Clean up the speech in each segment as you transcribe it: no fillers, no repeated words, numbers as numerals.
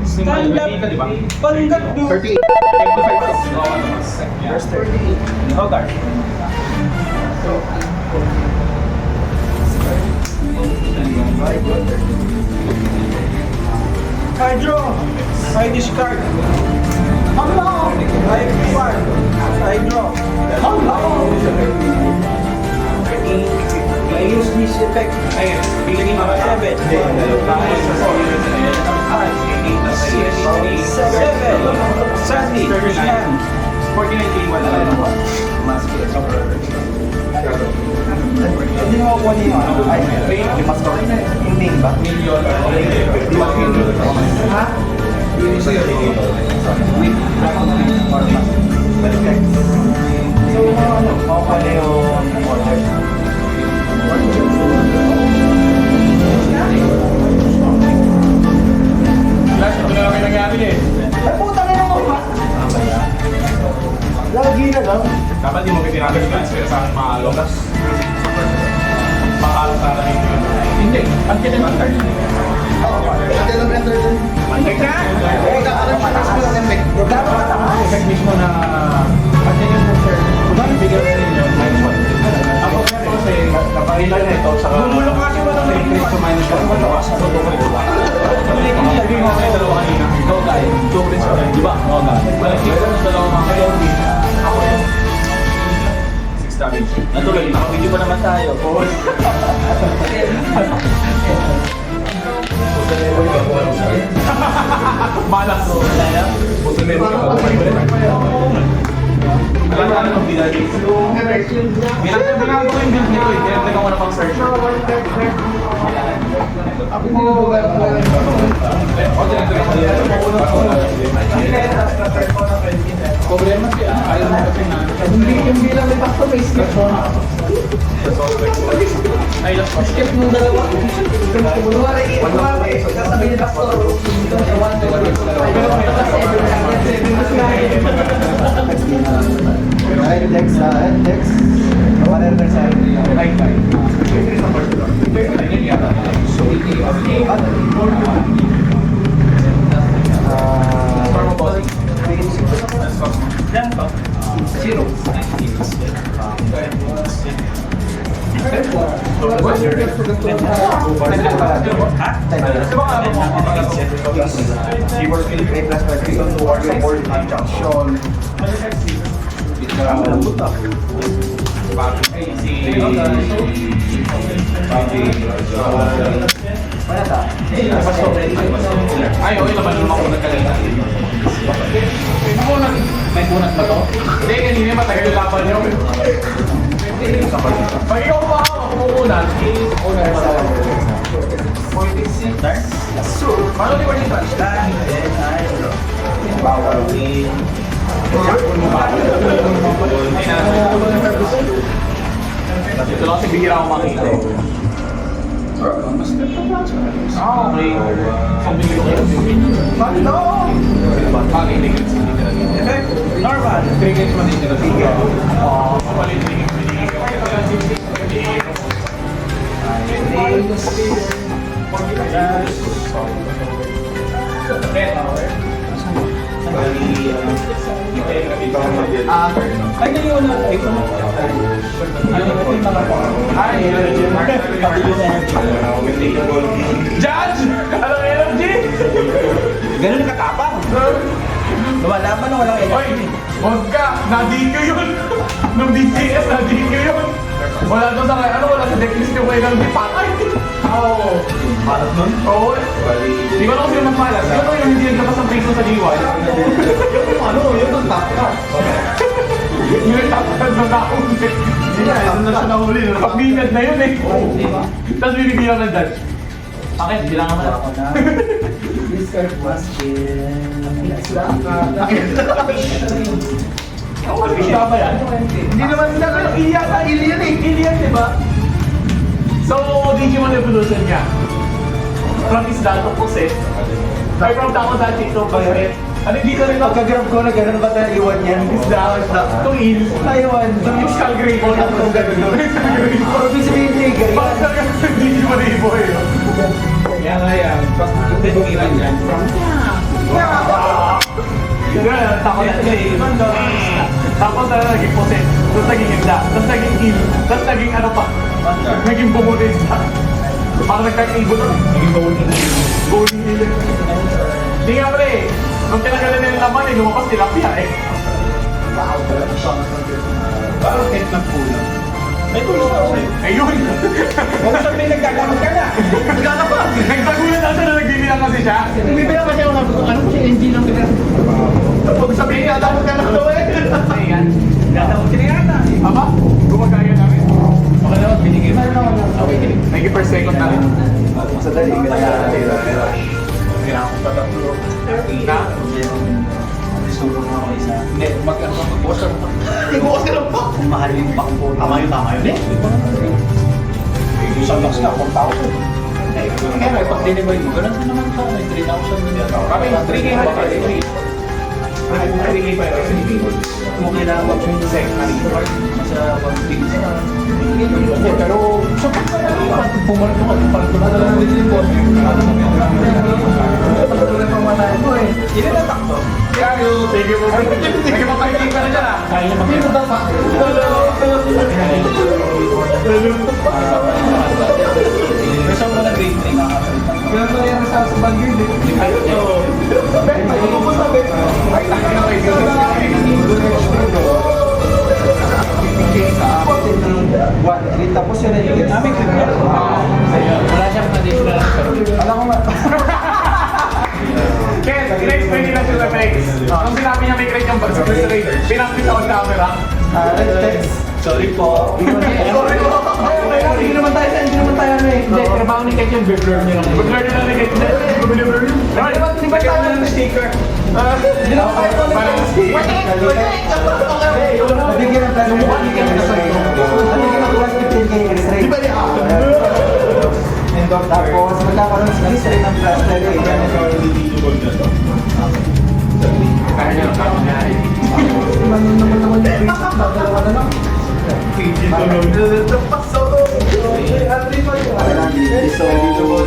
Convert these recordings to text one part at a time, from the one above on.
Stand up. Panggap do. 38. First 38. Okay. I draw. I discard. Hello. I discard. I draw. Hello. I use this effect. Ayun. Bigyan mo 7. 7. Sandy. 49K wala lang. Hindi mo ako niyo. Ay, mas ko. Hindi ba? Million. Ha? So, ano? Pala yung order. Flash, ano na kami nangyari eh. Ay, puta na naman ba? Lagi na lang. Dapat di mo kitinagal yung transfer sa aking mga alokas. Makalo sa akin yun. Hindi, ang kitinagal. Ate lang enter dun. Mandag na! Eh, kakaroon siya ng skill ng effect. Problema ka tama. Effect mismo na at yun yung sir, kung bakit bigyan sa inyo, minus 1. Ako kasi, kapailan na ito, saka Gumulong kasi wala na increase to minus 1. Sabi mo kayo dalawa kanina, ikaw guys, 2 prints ko rin, di ba? Oo nga. Malaki ko ng dalawa mga kayo, ako yun. 6 damage. Natuloy, nakapidyo pa naman tayo. Malas. Buto meron ka ba? Wala na nang binali. Bilang ko yung build nito eh. Kaya nagawa na pang search. Ako mo, Problema siya. Ayaw mo kasi na. yung bilang may pakto may skip mo. Ay, last one. Skip mo dalawa. Kunwari, sasabihin ni Pastor, dito siya 1, 2, 3, 4, 5, 6, 7. Dex, Dex. Whatever side. Right, right. So, yan pa. 0. Ay, okay naman yung mga nagkalala. May kunat ba to? Hindi, kanina matagal yung laban nyo. Pag ikaw pa ako, kumukunan, una yung matagal. 46. Paano di ba yung touch? Bawal. Ito lang si bihira ako makita. Ah, okay. Sabi ko kayo. Ano? Bagay hindi ka Effect. Normal. Crickets man din nila. Kapalit din yung Ay, na yun. Ay, ito mo. Pati yung energy. Judge! Anong energy? Ganun katapang. Lumalaban na walang Oy! energy. Huwag ka! Na-DQ yun! Nung DCS, na-DQ yun! Wala doon sa kaya, ano wala sa decklist yung kayo ng patay! Oo! Malat nun? Oo! Di ko alam kung sino mas malas. Yun yung hindi naglabas ng prison sa D1. Ano? Yun ang top cut. Yung nagtapad ng nahuli. Hindi na, yun na siya nahuli. Pag-minad na yun eh. Tapos binibilang ng judge. Bakit? Bilangan mo na. Discard basket. Tama ba yan? Hindi naman sila kayo. Alien eh. Alien, di ba? So, Digimon evolution niya. From isda to possess. Ay, from tao dati to possess. Ano dito rin ako? Pagka-grab ko na gano'n ba tayo iwan yan? Isda. Itong il. Taiwan. Yung skull grade ko. Yung gano'n. Pero ibig sabihin niya, Bakit gano'n. Digimon evo eh. Kaya nga yan. Pag-iran yan. Takot na tapos naging possess, tapos naging isda, tapos naging kill, tapos naging ano pa, naging bumulista. Parang nagkakaibo na. Naging bowling hill. Hindi nga pre, nung tinagalan nila yung laman lumabas tilapia eh. Parang kahit nagpulang. May tuloy ako sa'yo. Ayun! Huwag mo sabihin nagkagamot ka na. Nagkaka pa! Nagtagulan na siya na nagbibilang kasi siya. Nagbibilang kasi ako nabi ko, ano kasi engine ng pinag... Huwag sabihin, dadamot ka na ito eh! Ayan. Dadamot ka na yata. Aba, gumagaya namin. Okay naman, binigay mo. Okay, kinig. 90 per second na rin. Sa dali, kailangan Kailangan ko patatlo. Na? Susunod mo ako isa. Hindi, magbukas ka lang. Ibukas ka lang pa. Kung mahal yung pakbo. Tama yun. Eh, isang box na, 4,000. Kaya may pag-delivery mo, ganun din naman ito. May 3,000 din yan. Kami, 3K pa rin. 3K pa rin. Kung kailangan mo yung second sa pag-big sa... Pero sa pag-bumalik mo ka, pag-bumalik mo din po. Pag-bumalik mo matay mo eh. Hindi na takto. Sige mo. Sige mo, 5K pa na dyan ah. Kaya naman. Hindi mo dapat. Kasi ako na grade 3 nakakasalitan. Kaya na yan sa bagyo. Hindi kayo nyo. Ay, tayo na kayo. Tapos yun ay Namin ko yun. Wala siyang additional. alam ko nga. Ken, in-explain nila sa effects. Nung sinabi niya may crate yung bag sa rate, pinakit sa camera. Red text. Sorry po. Hindi naman tayo ano eh. Hindi, trabaho ni Kate yung blur niya lang. Mag-learn nila ni Kate. Blur. Di ba tayo ng sticker? Hindi naman tayo ng sticker. Nabigyan ng plastic. Nabigyan ng plastic 10K X-ray. Di ba niya? Tapos magkakaroon sa X-ray ng plastic. Kaya niya, kaya niya. Naman yung basic na dalawa na lang. So,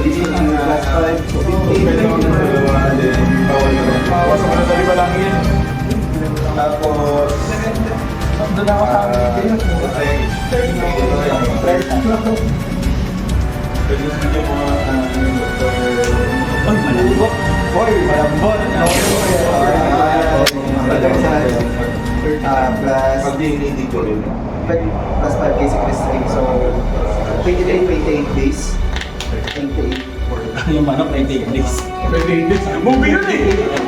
this is the last time. So, 15. Pasok ko na sa liba lang yun. Tapos, doon ako sa amin. Malambot. Hoy, malambot. Plus 5 days X-ray. So, 28 days. 28 Yung manok, 98 days. 28 days. Movie yun eh!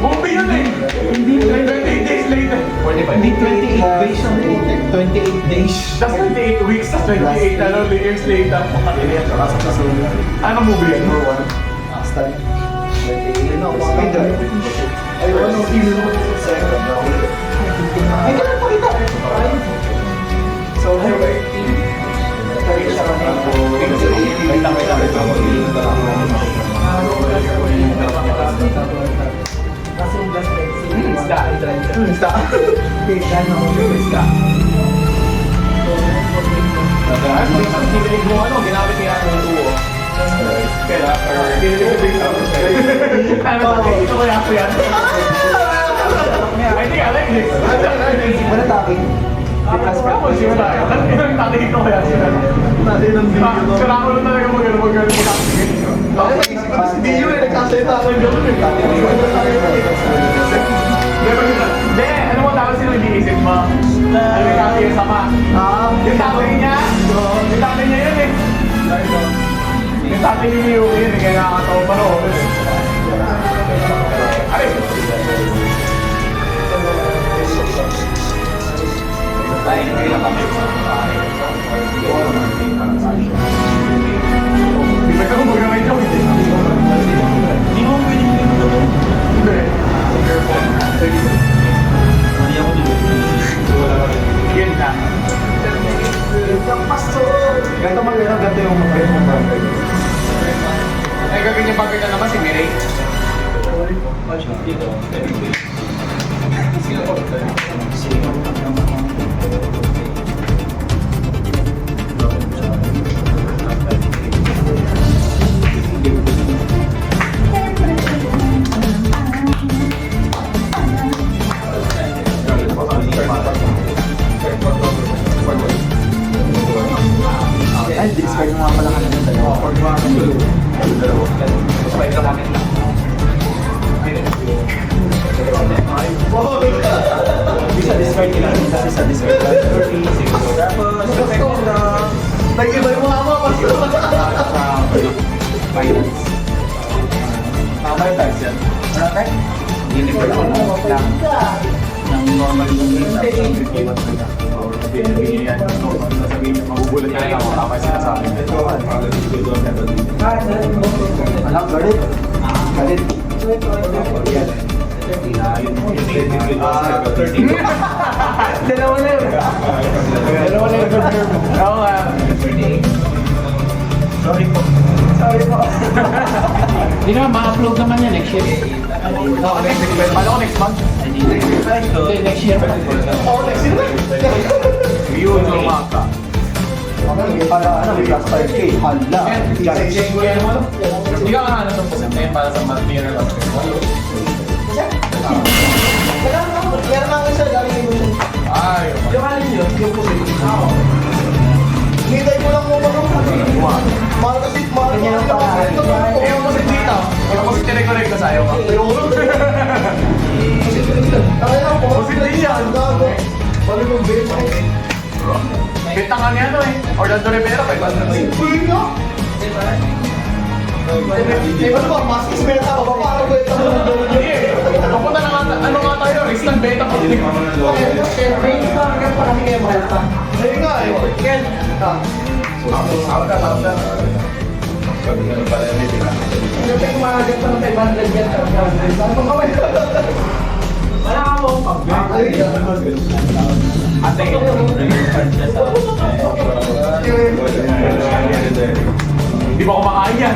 Movie yun eh! Hindi 28 days later. Hindi 28 days ang 28 days. That's 28 weeks, that's 28 years later. Ano movie yan? Stan. 28. Spider. Ay, ano film? Ay, kailan pa kita? So, anyway. Kaya siya Isda. Isda. Kinilig mo ano, ginamit niya ng tuwo. Kaya, kinilig ko din sa ano, ito kaya ako yan. I think I like this. Wala taking. Ako siya na. Ang tatingin ko kaya siya. Kailangan ko na talaga mag-ano. Hindi yun eh, nagkasalita ako yung gano'n eh. Hindi, ano mo dapat sino iniisip mo? Ano yung tatay yung sama? Yung tatay niya? Yung tatay niya yun eh. Yung tatay ni Miyu yun eh, kaya nakakatawa pa rin. Ay! Di ba ka kung mag-gamay joke? Hindi mo pwede mo ito. Hindi. Hindi ako Yan na. Ganito mag-ano, ganito yung mag-ano. Ay, gaganyan bagay na naman si Mireille. Wala tayo yan. Wala tayo? Hindi pa naman ng normal yung pinabigyan yan. Sasabihin niyo, magugulat na lang ako kapag sinasabi niyo. Anak, galit. Galit. Dalawa na yun. Dalawa na yun. Oo nga. Sorry po. Hindi naman, ma-upload naman yan next year. Paano ko next month? Hindi, next year pa. Yun, lumaka. Para ano, plus 5K. Hala. Hindi ka kahanap ng positive para sa material of Meron ako isa galing yung... ay, Yung alin yun, yung positive. Hintay ko lang mo ba nung mahal kasi, mahal ko lang eh, yung positive dito. Yung positive tinag-correct ko sa'yo. Positive yan. Paano yung base? Bintang nga niya eh. Orlando Rivera, 500. Uy nga! Di ba naman, mas ismeta ka ba? Parang beta mo ng gano'n Hindi eh. Papunta na nga, ano nga tayo, instant beta po. Siyempre, hanggang pa kami ngayon mahal pa. Ayun nga eh. Ken, Yung tayo kumahagat pa ng 500 yan. Saan mo kawin? Wala ka mo. Ate, hindi ba kumakain yan?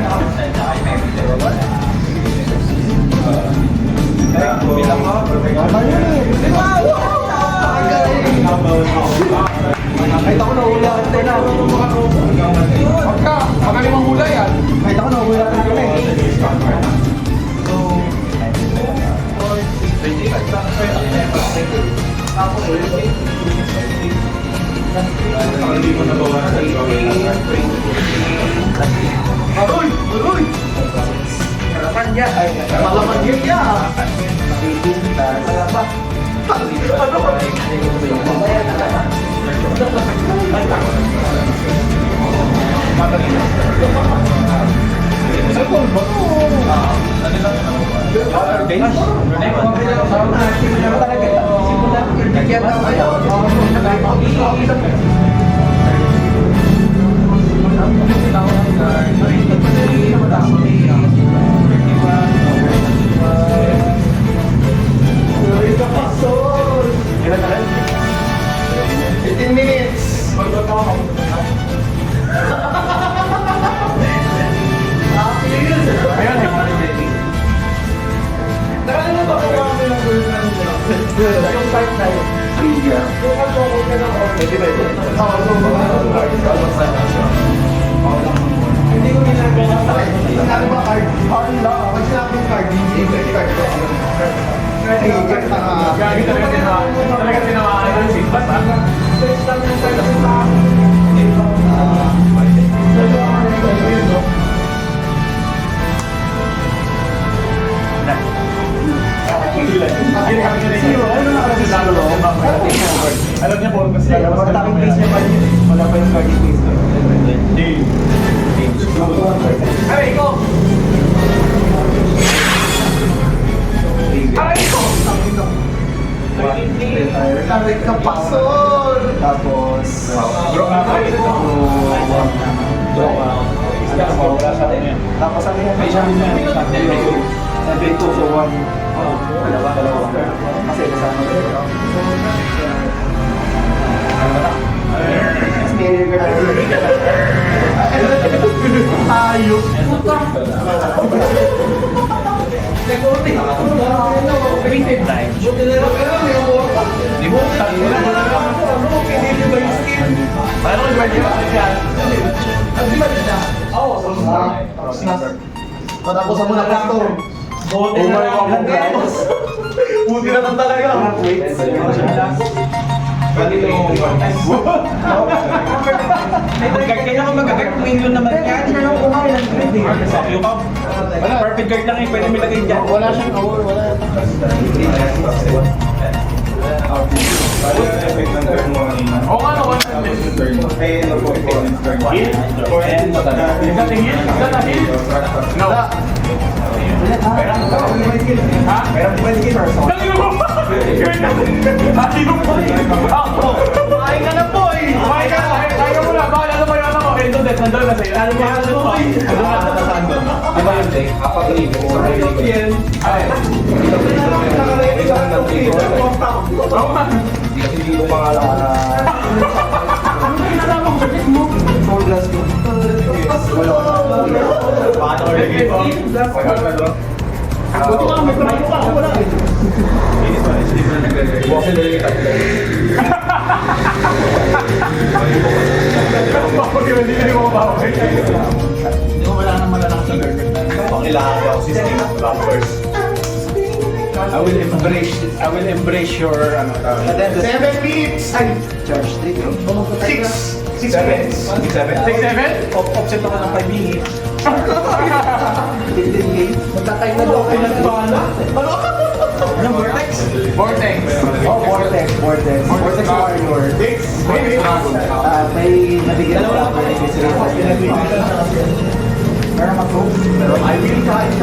Kahit ako nahula ka na. Pagka, magaling ang hula yan. Kahit ako nahula ka na. Aroy! Aroy! Harapan niya. Malaman niya niya. Ilan na rin? 15 minutes. Ayan, Nakalimutan ko ba kami ng girlfriend ko? Yung type na yun. Yung kasokot ka ng order. Hindi ko ginagawa sa akin. Sinabi ba card? Card lang. Pag sinabi yung card, hindi ko card ko. Ay, Gagi talaga tinamaan ng feedback ha? Text lang yung card sa akin. Alam niya po kasi Pag taking place niya pa yun, wala pa yung card place ko. Aray ko! Aray ko! Sabi ka, pasol! Tapos, tapos sabi niya, may sabi niya, sabi 2 so 1. Dalawa. Kasi kasama ko. Mas may regard Ayok! Printed line. Di mo, tayo na mo lang. Paano kung pwede ba yan? Patapusan mo na pastor. Buti na lang. Buti na lang talaga. Guard kaya ako mag-guard, million naman yan. Yung ka, perfect guard lang eh, pwede mo lagay dyan. Wala siyang hour, wala. Oo nga naman. Is that a hit? Is that a hit? No. Ha? Meron 20 person. Tangin mo! Ayaw mo! Kumain ka na po eh. Kumain ka na! Ayaw mo na! Bakit ano ba yung ano ko? Endo Death, nandun na sa'yo. Ano ba yung ano ko? Nandun na sa sando. Di ba yun, Jake? Apat libo. Ay! Oo nga! Hindi ko pangalan na... Ano ba yung alam mo? Sakit mo? Full glass ko. Paano ko lagi po? Buti nga, may prayo ka. Ako wala. Buwasin na yung tatlo. Bakit yun? Hindi ko mabaway. Hindi ko wala nang malalang sa burger. Kailangan daw si Steve Rappers. I will embrace your ano tawag. 7 minutes! Ay! Charge 3. 6 minutes. 6'7"? Offset ako ng 5 minutes. 15K. Magtatay na daw kayo ng bala. Anong vortex? Vortex. Oh, Vortex. Vortex Warrior. May nabigyan ko lang na pero mag-host. Pero I really kain.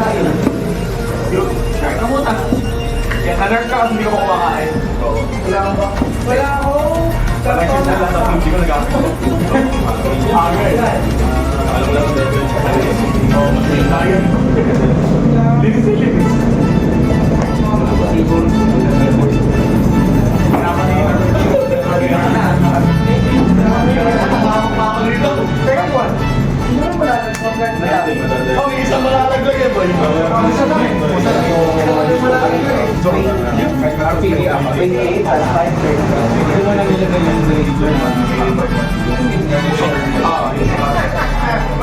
Kahit ang muta. Kaya na-nerf ka kasi hindi ko kumakain. Wala ba? Wala ako. Hindi ko nag-ako. Alam mo lang. Linis eh, linis. Oh, may isang malalaglag yan, boy. Isa lang. 28 at 5:30. Hindi mo na nilagay yung laser man.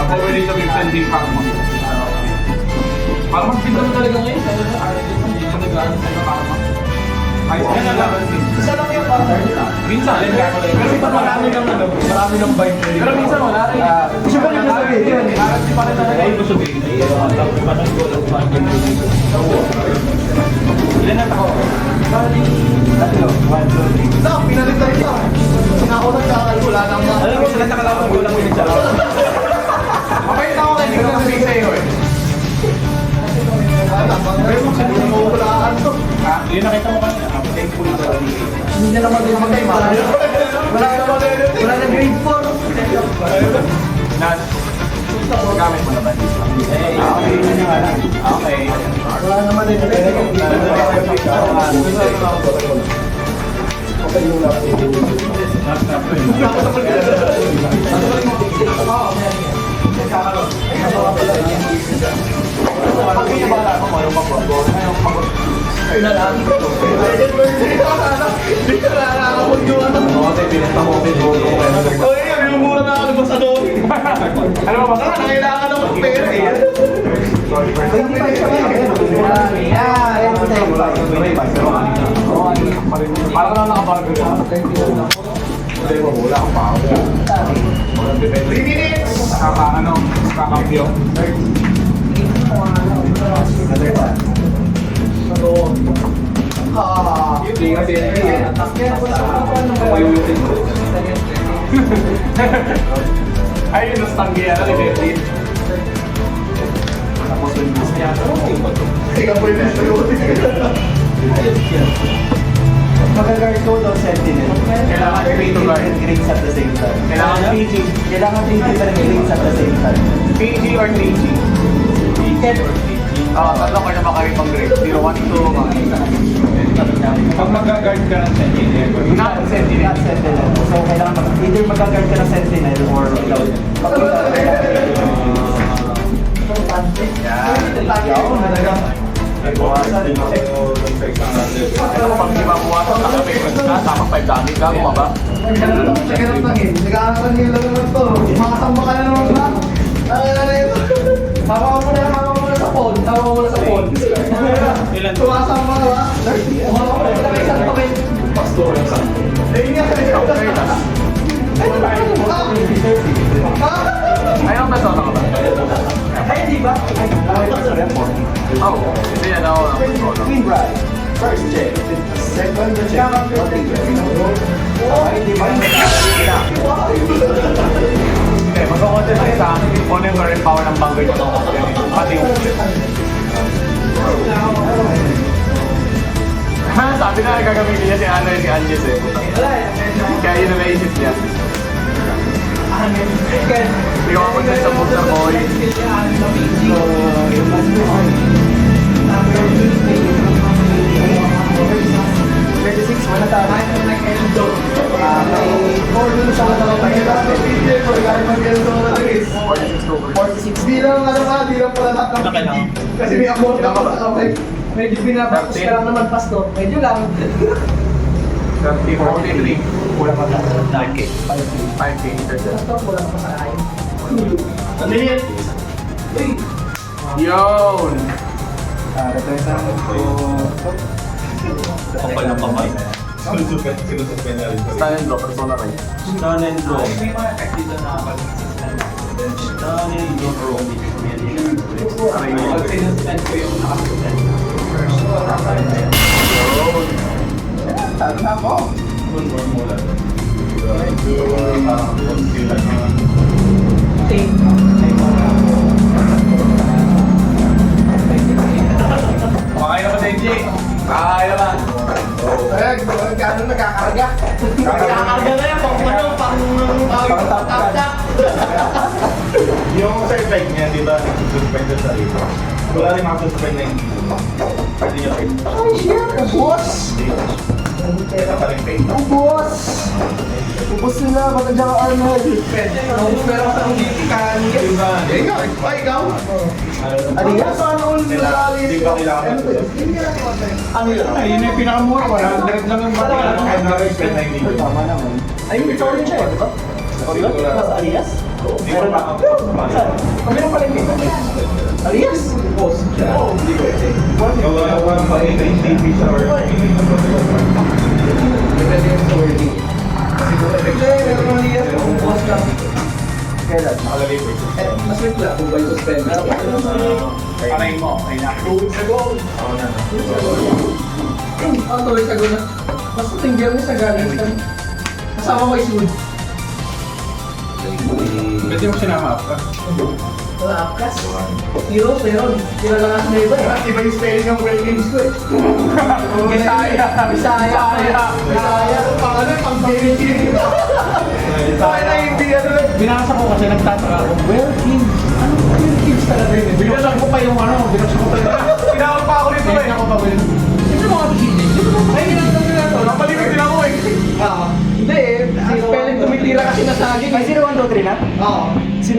Ako ready to be pending pack mo. Parang magpinta mo talaga ngayon. Hindi ka nag-ano sa pack mo. Ayos ka na lang. Isa lang yung partner. Minsan, kasi pa marami ng ano, marami ng bike. Pero minsan wala rin. Gusto ko rin sabihin yun. Hindi pa rin talaga. Ay, gusto sabihin. Ilan na ako? Tatlo. 1, 2, 3. No, pinalit na ito. Sinaunang kakal, wala nang mga. Alam mo sila nakalaban ko lang yung salaw. Mabait ako kasi hindi ko sabihin sa'yo eh. Ha? Yun nakita mo kanina. Thankful sa Hindi na naman din magkaiba. Wala na grade 4. Nas, gamit mo na ba? Okay. Wala naman din Pag pinabala mo, mayroon mag-work. Mayroon mag-work. Hindi ka nakakapag yung ano. Oy, yung mura na ako sa doon. Ano ba ba? Kailangan ng pera eh. Para ka lang nakabargo na. Hindi mo, wala akong pao. 3 minutes. Ano, kakambyo. Hindi kasi Ay, yun, nostalgia na ni Betty. Tapos yung mas niya. Ikaw po yung Mag-guard ko daw sentinel. Kailangan grade to guard. Grades at the same time. Kailangan PG. Kailangan 3 different grades at the same time. PG or 3G? Tatlo ka na ba kayo pang grade? 0, 1, 2, Pag mag-guard ka ng sentinel, Not sentinel. Not sentinel. So, kailangan either mag-guard ka ng sentinel or without. Pag di ba buwasan na kami, tapos 5 dami ka, bumaba. Nag-aaral nyo lang naman to. Makasamba ka na naman ba? Hawa mo na sa phone. Hawa mo na sa phone. Ilan? Tumasamba ka ba? Hawa mo na sa isang pakit. pastor ng sa. Ayun nga. Ay, ang beso na ka ba? Ay, di ba? Oo. Hindi yan ako ang beso na. Queen Bride. First check. Second check. Ay, di ba? Hindi, magkakontent tayo sa kung ano yung current power ng bangger nyo. Pati yung gagamitin niya si Ano si Anges eh. Kaya yun ang naisip niya. Hindi ko mapunta sa Poster Boy. Wala tayo. May 4 minutes ako na lang. 46. Di lang di lang pala lahat ng Kailangan. Kasi may amount na kapag medyo pinapakos ka lang naman, Pastor. Medyo lang. 43. Kulang ka lang. 5K. 5K. Pastor, kulang ka sa akin. Limit! Yun! Represent ko. Kapal ng kamay. Sinususpend na rin. Style and draw, persona kayo. Stun and draw. May mga effect dito na Stun and draw. pag sinuspend ko yung nakasuspend. Yun! Talo na ako. Makaya na ba, Denji? Kaya ba? Gano'n nagkakarga? Nakakarga na yan, pang ano, pang tap-tap. Yung sa effect niya, di ba, nagsususpend sa sarili. Wala rin makasuspend na hindi. Pwede niya rin. Ay, shit! Ubus! Kaya pa rin pain. Ubus! Ubus sila, ba't nandiyan ka Arnold? Pero sa hindi ka Diba? Ikaw? Adidas? Paano ulit Di ba kailangan Ano yun? Ay, yun yung pinakamura. Wala, direct lang yung bata. Kahit naka-suspend na hindi. Tama naman. Ay, may ikaw rin siya eh, di ba? Nasa Alias? Di ba makakapag? Meron pa rin dito. Alias? Boss. Oo, hindi ko ito. Walang pa-hindi siya or Depende yung sa wording. Hindi, meron pa Alias. Kung boss lang. Kailan? nakalagay po ito. Mas wait lang kung ba yung suspend. Aray mo, ay na. 2 weeks ago. Ang tuloy sa guna. Mas tinggal niya sa galing. Kasama ko isunod. Pwede mo sinama ka. Wala apkas. Heroes, meron. Kilala nga sa iba eh. Iba yung spelling ng well games ko eh. Bisaya. Bisaya. Bisaya. Pang ano, pang Philippines. Sa akin na hindi ano eh. Binasa ko kasi nagtataka ako. Well, Kings. Ano yung Kings talaga yun? Binasa ko pa yung ano. Binasa ko pa yung Tinawag pa ako nito eh. Binasa ko pa yung Ito mga bisinin. Ay, ginagawa nila to. Napalimit din ako eh. Hindi eh. Si spelling tumitira kasi nasagin. Ay, 0123 na? Oo. So,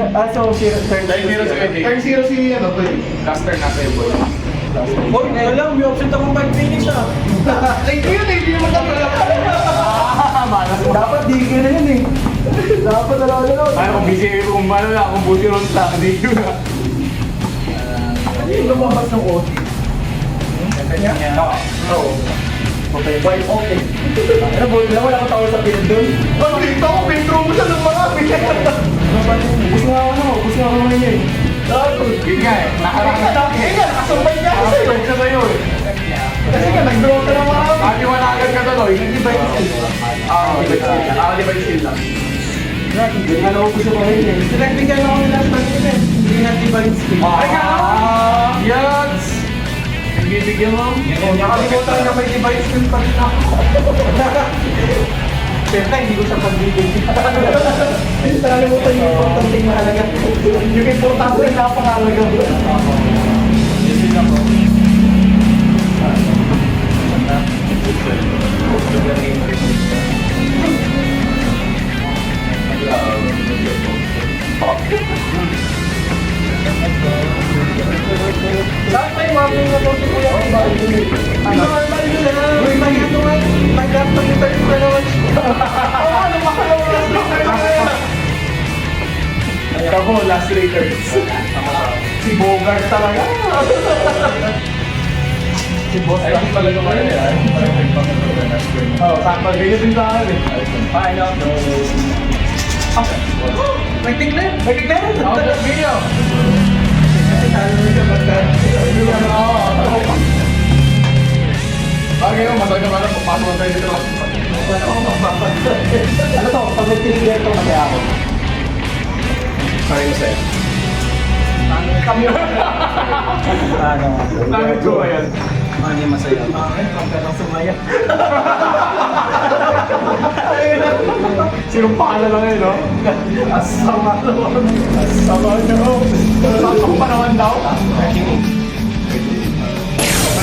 third Dahil meron si Eddie. Third zero si ano, Toy. Last turn nasa yung boy. Boy, ngayon lang. May option akong 5 minutes ah. Thank you, mo talaga. Malas mo. Dapat di ka na yun eh. Dapat alaga. Ano kung busy, kung ano lang, kung buti ron sa, hindi ko na. Ano yung lumabas ng OT? Oo. Okay, why okay? Ano, boy, wala akong tawag sa pinag doon. Ano dito? Pintro mo siya ng marami. Bus nga ako ngayon eh. Yun nga eh, nakarami. Nakasumbay ka kasi. Nakasumbay ka sa'yo eh. Kasi nga, nag-draw ka ng marami. Ati wanagan ka tuloy. Hindi ba yung skill? Di ba yung skill lang? Ano ko gusto ko ngayon eh. Sinagbigan ako nila sa kanila eh. Hindi natin ba yung skill? Ay ka! Yats! Bibigyan mo? Nakalimutan na may device skill pa rin ako. Siyempre, hindi ko siya pagbibigyan. Nakalimutan yung importanteng mahalaga. Yung importante yung napakahalaga. Saan pa yung mga natuto ko yung normal yun lang. Uy, may ito nga. Nag-laptop yung tayo ko naman. Oo, ano makalawag na Ako, last raters. Si Bogart talaga. Si boss Ay, hindi pala naman yan. Oo, sakto. Ganyan din sa akin eh. Paano? Nag-declare! Nag-declare! Ako, video. Kasi talo mo siya pagka. Bagay mo, matagal naman ako. Pasok na tayo dito. Ano to? Pag nag-declare to kasi ako. Sorry mo sa'yo. Kami. Ano? Nakit ko ba yan? Ano yung masaya? Huwag ka nang sumaya. Sinumpahan na lang eh, no? Asama naman. Sama nyo. Sakto pa naman daw.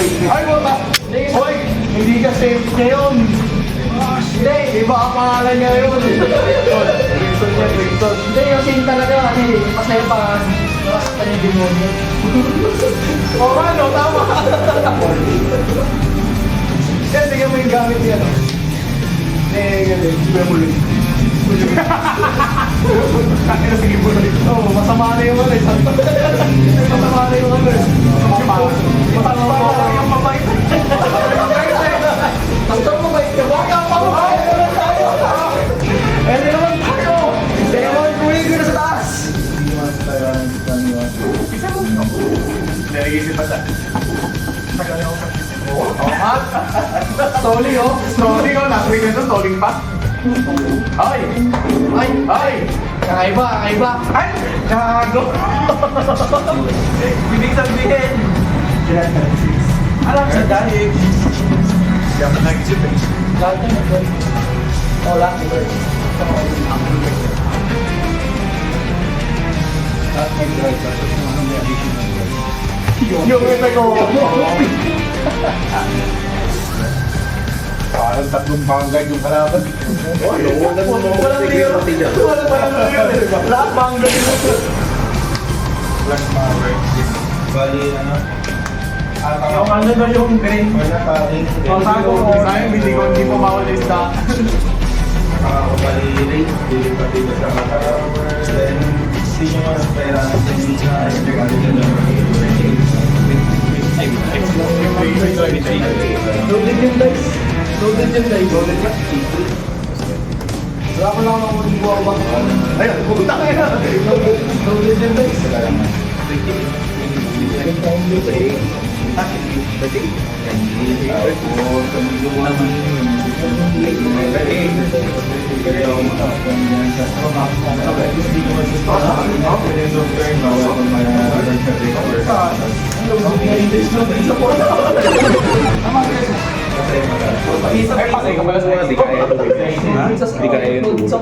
Ay, buta! Hoy! Hindi ka safe ngayon! Hindi! Iba ang pangalan niya yun! Wilson yan, Wilson. Hindi, yung scene talaga kasi masaya pa. Nakasaktan yung demonyo. Oo nga, no? Tama! Yan, tingnan mo yung gamit niya, no? Galing. Sige mo ulit. Kaya sige mo ulit. Oo, masama na yung ano eh. Masama na yung ano eh. Masama na yung mabait. Basta mo ba ito? Baka pa mo ba? Eh, di naman tayo! Demon, kulit ko na sa taas! Nalagay pa sa... Stolling oh! Stolling oh! Last week na ito, stolling pa. Ay! Ay! Ay! Kakaiba, kakaiba. Ay! Gago! Ibig sabihin. Alam sa dahil. Kaya pa nag-isip eh. Lahat na nag-work. Oh, lahat nag-work. Yung ito ko. Parang tatlong bangay yung kalaban. Walang liyo. Walang liyo. Lahat bang ganito. Black Power. Bali, ano? Yung ano na yung green. Wala paring. Sayang, hindi ko mawala yung sa... Nakakabali rate. Hindi pati ba sa Power. Then, hindi nyo mga pera. Hindi nyo Loaded yung dice. Loaded yung dice. Loaded yung dice. Wala ko lang ako mag-iwa ba? Ayun, pupunta kayo na. Loaded yung dice. Ay, patay ka pala sa Hindi kaya yun. Sa